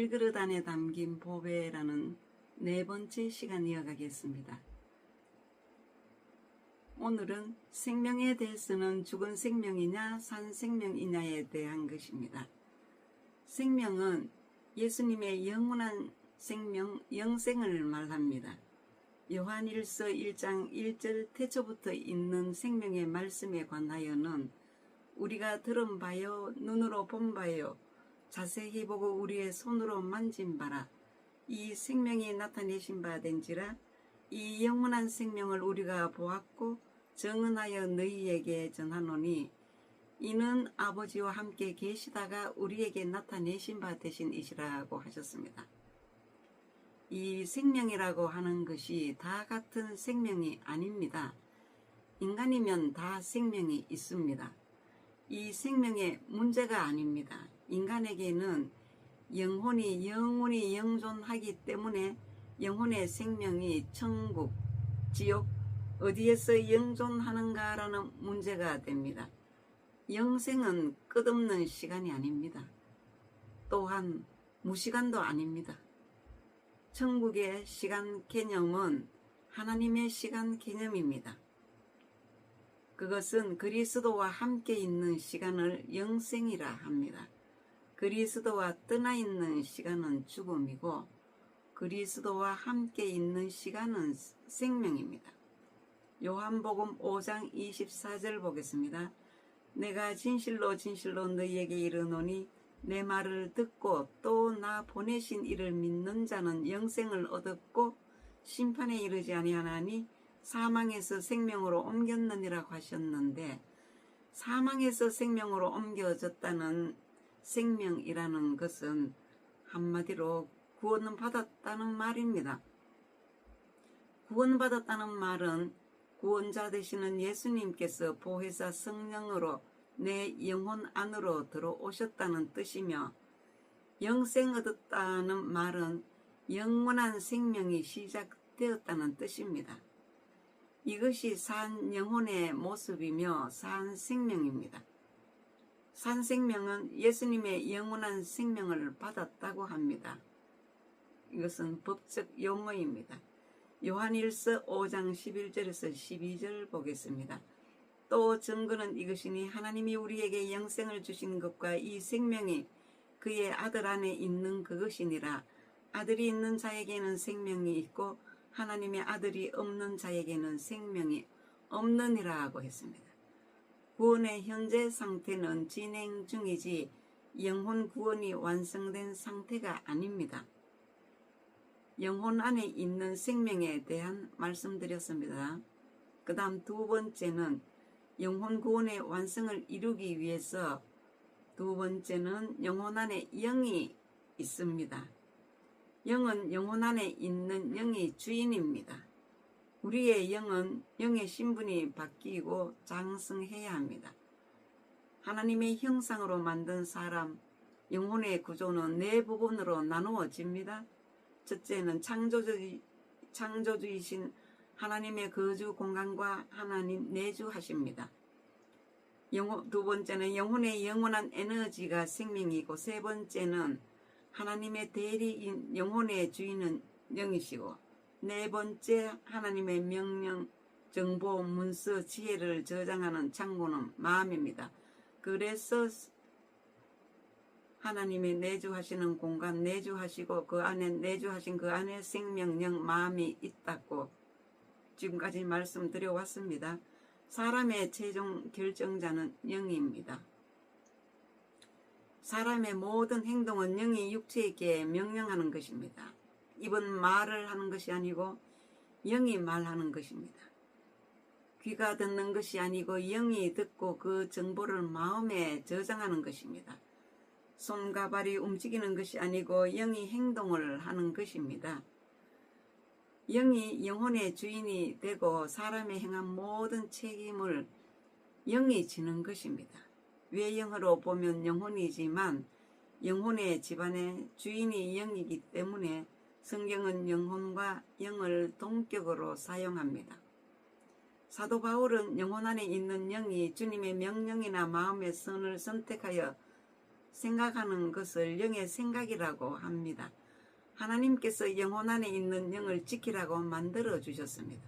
물그릇 안에 담긴 보배라는 네 번째 시간 이어가겠습니다. 오늘은 생명에 대해서는 죽은 생명이냐 산 생명이냐에 대한 것입니다. 생명은 예수님의 영원한 생명, 영생을 말합니다. 요한일서 1장 1절 태초부터 있는 생명의 말씀에 관하여는 우리가 들은 바요 눈으로 본 바요 자세히 보고 우리의 손으로 만진 바라 이 생명이 나타내신 바 된지라 이 영원한 생명을 우리가 보았고 정언하여 너희에게 전하노니 이는 아버지와 함께 계시다가 우리에게 나타내신 바 되신이시라고 하셨습니다. 이 생명이라고 하는 것이 다 같은 생명이 아닙니다. 인간이면 다 생명이 있습니다. 이 생명의 문제가 아닙니다. 인간에게는 영혼이 영원히 영존하기 때문에 영혼의 생명이 천국, 지옥, 어디에서 영존하는가라는 문제가 됩니다. 영생은 끝없는 시간이 아닙니다. 또한 무시간도 아닙니다. 천국의 시간 개념은 하나님의 시간 개념입니다. 그것은 그리스도와 함께 있는 시간을 영생이라 합니다. 그리스도와 떠나 있는 시간은 죽음이고 그리스도와 함께 있는 시간은 생명입니다. 요한복음 5장 24절 보겠습니다. 내가 진실로 진실로 너희에게 이르노니 내 말을 듣고 또 나 보내신 이를 믿는 자는 영생을 얻었고 심판에 이르지 아니하나니 사망에서 생명으로 옮겼느니라고 하셨는데 사망에서 생명으로 옮겨졌다는 생명이라는 것은 한마디로 구원을 받았다는 말입니다. 구원받았다는 말은 구원자 되시는 예수님께서 보혜사 성령으로 내 영혼 안으로 들어오셨다는 뜻이며 영생 얻었다는 말은 영원한 생명이 시작되었다는 뜻입니다. 이것이 산 영혼의 모습이며 산 생명입니다. 산 생명은 예수님의 영원한 생명을 받았다고 합니다. 이것은 법적 용어입니다. 요한일서 5장 11절에서 12절 보겠습니다. 또 증거는 이것이니 하나님이 우리에게 영생을 주신 것과 이 생명이 그의 아들 안에 있는 그것이니라. 아들이 있는 자에게는 생명이 있고 하나님의 아들이 없는 자에게는 생명이 없느니라 하고 했습니다. 구원의 현재 상태는 진행 중이지 영혼 구원이 완성된 상태가 아닙니다. 영혼 안에 있는 생명에 대한 말씀드렸습니다. 그 다음 두 번째는 영혼 구원의 완성을 이루기 위해서 두 번째는 영혼 안에 영이 있습니다. 영은 영혼 안에 있는 영이 주인입니다. 우리의 영은 영의 신분이 바뀌고 장성해야 합니다. 하나님의 형상으로 만든 사람, 영혼의 구조는 네 부분으로 나누어집니다. 첫째는 창조주이신 하나님의 거주 공간과 하나님 내주하십니다. 두 번째는 영혼의 영원한 에너지가 생명이고 세 번째는 하나님의 대리인 영혼의 주인은 영이시고 네 번째 하나님의 명령, 정보, 문서, 지혜를 저장하는 창고는 마음입니다. 그래서 하나님의 내주하시는 공간 내주하시고 그 안에 내주하신 그 안에 생명, 영, 마음이 있다고 지금까지 말씀드려 왔습니다. 사람의 최종 결정자는 영입니다. 사람의 모든 행동은 영이 육체에게 명령하는 것입니다. 입은 말을 하는 것이 아니고 영이 말하는 것입니다. 귀가 듣는 것이 아니고 영이 듣고 그 정보를 마음에 저장하는 것입니다. 손과 발이 움직이는 것이 아니고 영이 행동을 하는 것입니다. 영이 영혼의 주인이 되고 사람의 행한 모든 책임을 영이 지는 것입니다. 외형으로 보면 영혼이지만 영혼의 집안의 주인이 영이기 때문에 성경은 영혼과 영을 동격으로 사용합니다. 사도 바울은 영혼 안에 있는 영이 주님의 명령이나 마음의 선을 선택하여 생각하는 것을 영의 생각이라고 합니다. 하나님께서 영혼 안에 있는 영을 지키라고 만들어 주셨습니다.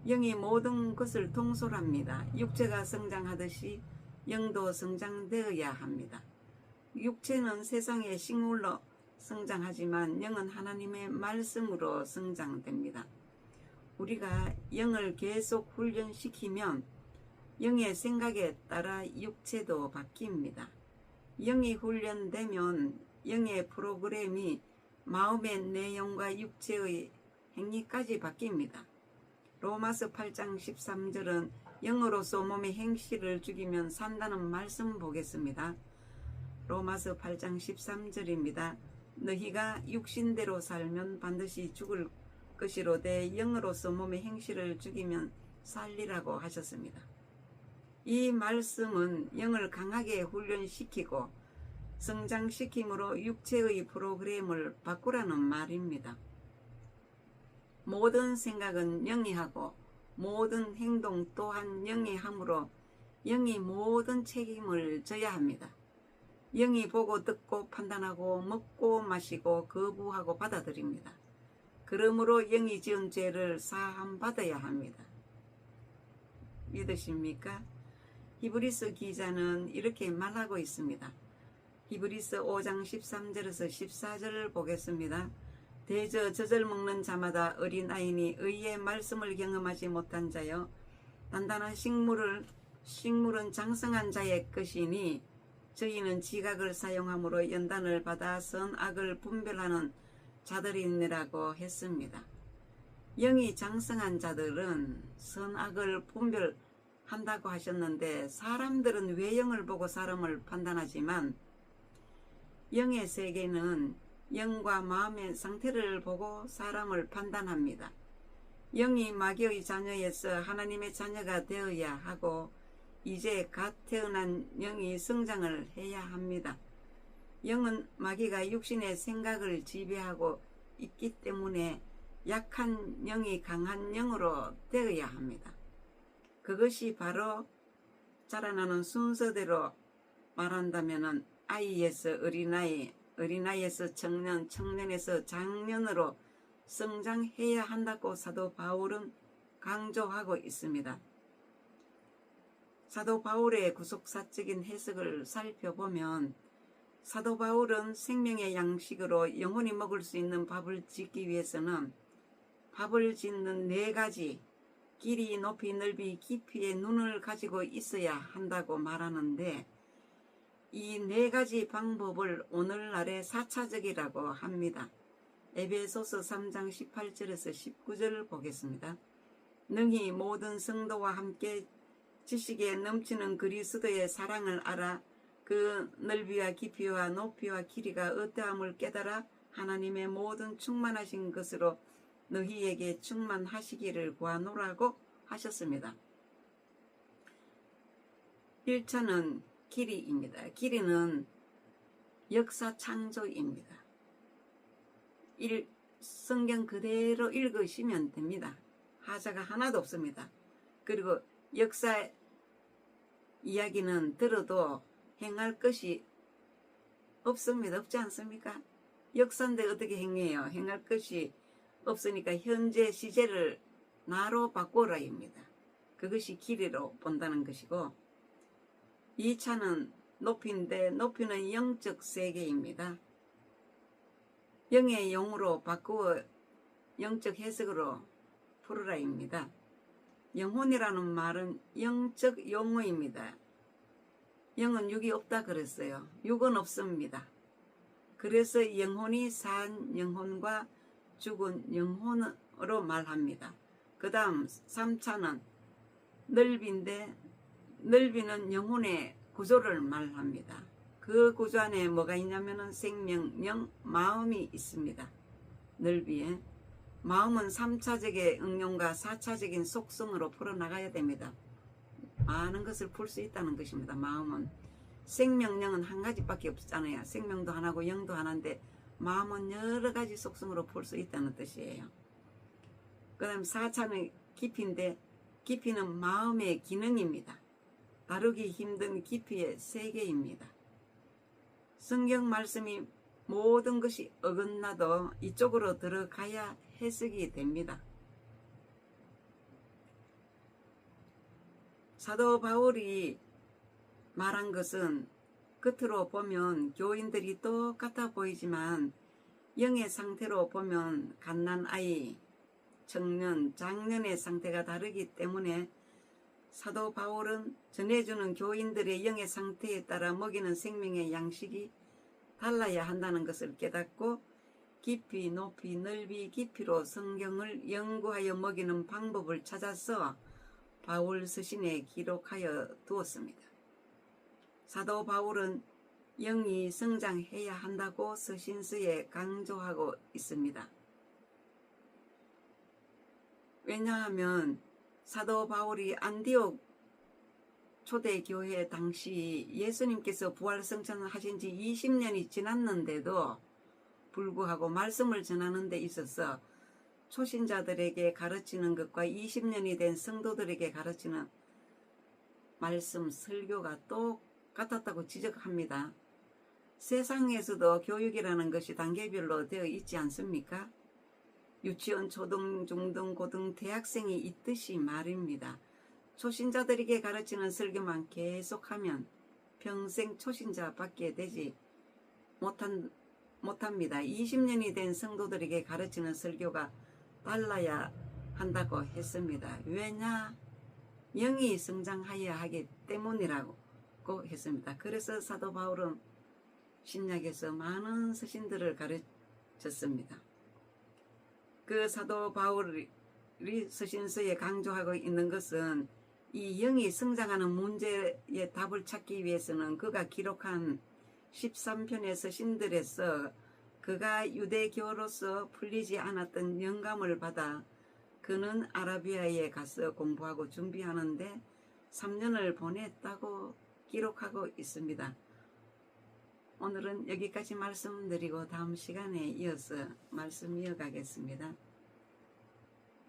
영이 모든 것을 통솔합니다. 육체가 성장하듯이 영도 성장되어야 합니다. 육체는 세상의 식물로 성장하지만 영은 하나님의 말씀으로 성장됩니다. 우리가 영을 계속 훈련시키면 영의 생각에 따라 육체도 바뀝니다. 영이 훈련되면 영의 프로그램이 마음의 내용과 육체의 행위까지 바뀝니다. 로마서 8장 13절은 영으로서 몸의 행실을 죽이면 산다는 말씀 보겠습니다. 로마서 8장 13절입니다. 너희가 육신대로 살면 반드시 죽을 것이로되 영으로서 몸의 행실을 죽이면 살리라고 하셨습니다. 이 말씀은 영을 강하게 훈련시키고 성장시킴으로 육체의 프로그램을 바꾸라는 말입니다. 모든 생각은 영이 하고 모든 행동 또한 영이 하므로 영이 모든 책임을 져야 합니다. 영이 보고 듣고 판단하고 먹고 마시고 거부하고 받아들입니다. 그러므로 영이 지은 죄를 사함받아야 합니다. 믿으십니까? 히브리서 기자는 이렇게 말하고 있습니다. 히브리서 5장 13절에서 14절을 보겠습니다. 대저 젖을 먹는 자마다 어린아이니 의의 말씀을 경험하지 못한 자여 단단한 식물은 장성한 자의 것이니 저희는 지각을 사용함으로 연단을 받아 선악을 분별하는 자들이니라고 했습니다. 영이 장성한 자들은 선악을 분별한다고 하셨는데 사람들은 외형을 보고 사람을 판단하지만 영의 세계는 영과 마음의 상태를 보고 사람을 판단합니다. 영이 마귀의 자녀에서 하나님의 자녀가 되어야 하고 이제 갓 태어난 영이 성장을 해야 합니다. 영은 마귀가 육신의 생각을 지배하고 있기 때문에 약한 영이 강한 영으로 되어야 합니다. 그것이 바로 자라나는 순서대로 말한다면 아이에서 어린아이, 어린아이에서 청년, 청년에서 장년으로 성장해야 한다고 사도 바울은 강조하고 있습니다. 사도 바울의 구속사적인 해석을 살펴보면 사도 바울은 생명의 양식으로 영혼이 먹을 수 있는 밥을 짓기 위해서는 밥을 짓는 4가지 길이, 높이, 넓이, 깊이의 눈을 가지고 있어야 한다고 말하는데 이 4가지 방법을 오늘날의 4차적이라고 합니다. 에베소서 3장 18절에서 19절을 보겠습니다. 능히 모든 성도와 함께 지식에 넘치는 그리스도의 사랑을 알아 그 넓이와 깊이와 높이와 길이가 어떠함을 깨달아 하나님의 모든 충만하신 것으로 너희에게 충만하시기를 구하노라고 하셨습니다. 1차는 길이입니다. 길이는 역사 창조입니다. 성경 그대로 읽으시면 됩니다. 하자가 하나도 없습니다. 그리고 역사 이야기는 들어도 행할 것이 없습니다. 없지 않습니까? 역사인데 어떻게 행해요? 행할 것이 없으니까 현재 시제를 나로 바꾸라입니다. 그것이 길이로 본다는 것이고 2차는 높이인데 높이는 영적 세계입니다. 영의 영으로 바꾸어 영적 해석으로 풀으라입니다. 영혼이라는 말은 영적 용어입니다. 영은 육이 없다 그랬어요. 육은 없습니다. 그래서 영혼이 산 영혼과 죽은 영혼으로 말합니다. 그 다음 3차는 넓이인데 넓이는 영혼의 구조를 말합니다. 그 구조 안에 뭐가 있냐면 생명, 영, 마음이 있습니다. 넓이에. 마음은 3차적의 응용과 4차적인 속성으로 풀어나가야 됩니다. 많은 것을 풀 수 있다는 것입니다. 마음은. 생명령은 한 가지밖에 없잖아요. 생명도 하나고 영도 하나인데 마음은 여러 가지 속성으로 풀 수 있다는 뜻이에요. 그 다음 4차는 깊이인데 깊이는 마음의 기능입니다. 다루기 힘든 깊이의 세계입니다. 성경 말씀이 모든 것이 어긋나도 이쪽으로 들어가야 해석이 됩니다. 사도 바울이 말한 것은 겉으로 보면 교인들이 똑같아 보이지만 영의 상태로 보면 갓난아이, 청년, 장년의 상태가 다르기 때문에 사도 바울은 전해주는 교인들의 영의 상태에 따라 먹이는 생명의 양식이 달라야 한다는 것을 깨닫고 깊이, 높이, 넓이, 깊이로 성경을 연구하여 먹이는 방법을 찾아서 바울 서신에 기록하여 두었습니다. 사도 바울은 영이 성장해야 한다고 서신서에 강조하고 있습니다. 왜냐하면 사도 바울이 안디옥 초대교회 당시 예수님께서 부활승천하신 지 20년이 지났는데도 불구하고 말씀을 전하는 데 있어서 초신자들에게 가르치는 것과 20년이 된 성도들에게 가르치는 말씀, 설교가 똑같았다고 지적합니다. 세상에서도 교육이라는 것이 단계별로 되어 있지 않습니까? 유치원, 초등, 중등, 고등, 대학생이 있듯이 말입니다. 초신자들에게 가르치는 설교만 계속하면 평생 초신자밖에 되지 못합니다. 20년이 된 성도들에게 가르치는 설교가 달라야 한다고 했습니다. 왜냐? 영이 성장하여야 하기 때문이라고 했습니다. 그래서 사도 바울은 신약에서 많은 서신들을 가르쳤습니다. 그 사도 바울이 서신서에 강조하고 있는 것은 이 영이 성장하는 문제의 답을 찾기 위해서는 그가 기록한 13편의 서신들에서 그가 유대교로서 풀리지 않았던 영감을 받아 그는 아라비아에 가서 공부하고 준비하는데 3년을 보냈다고 기록하고 있습니다. 오늘은 여기까지 말씀드리고 다음 시간에 이어서 말씀 이어가겠습니다.